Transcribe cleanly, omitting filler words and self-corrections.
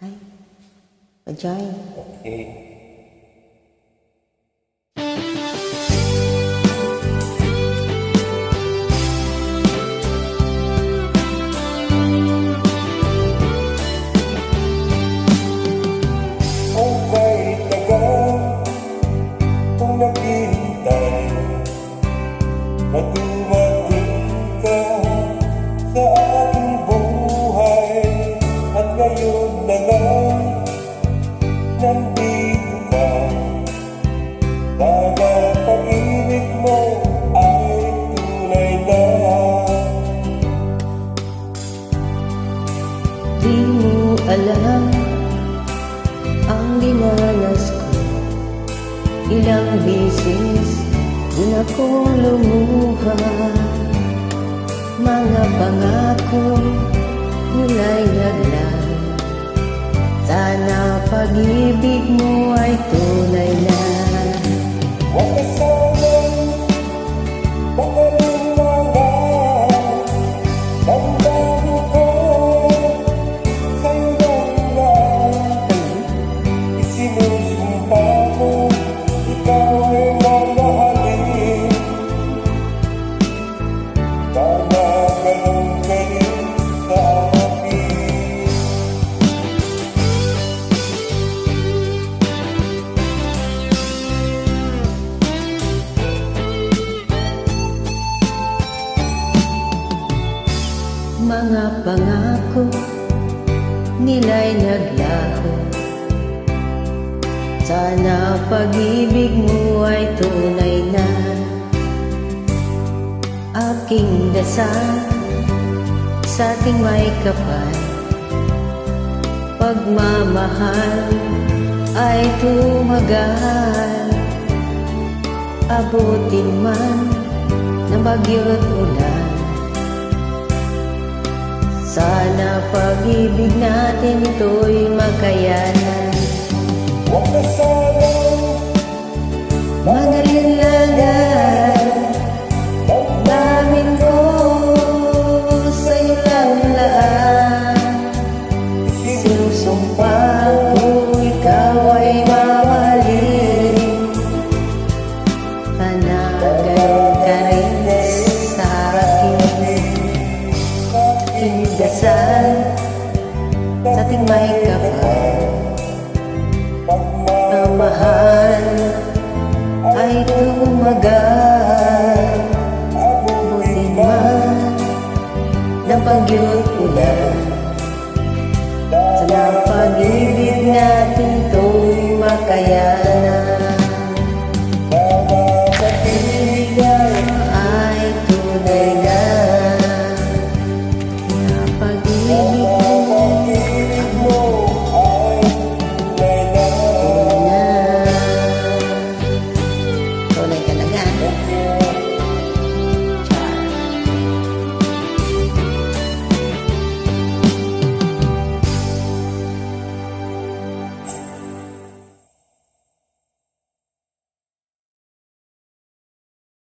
Ay, Ajay. Okay. Ang kahit tagal kung naghihintay na dumating ka sa aking buhay, at ngayon na lang nandito ka. Sana pag-ibig mo ay tunay na. Di mo alam ang dinanas ko. Ilang beses din akong lumuha. Mga pangako nila'y naglaan. Sana pag-ibig mo ay tunay na. Huwag ka sanang makalinlangan. Damdamin ko sa'yo lang. Isinusumpa ko, ikaw ay mamahalin. Sana ganun ka rin sa akin. Mga pangako nila'y naglaho. Sana pag-ibig mo ay tunay na. Aking dasal sa ating may kapal, pagmamahal ay tumagal. Abutin man ng bagyo't ulan, sana pag-ibig natin ito'y makayanan. Huwag ka sanang Magalinlangan, damdamin ko sa'yo lang laan. Sinusumpa ko ikaw ay mamahalin. Sana gayon ka rin sa akin. Aking dasal sa ating may kapal, pagmamahal ay tumagal. Abutin man ng bagyo't ulan, sana pag-ibig natin ito'y makayanan.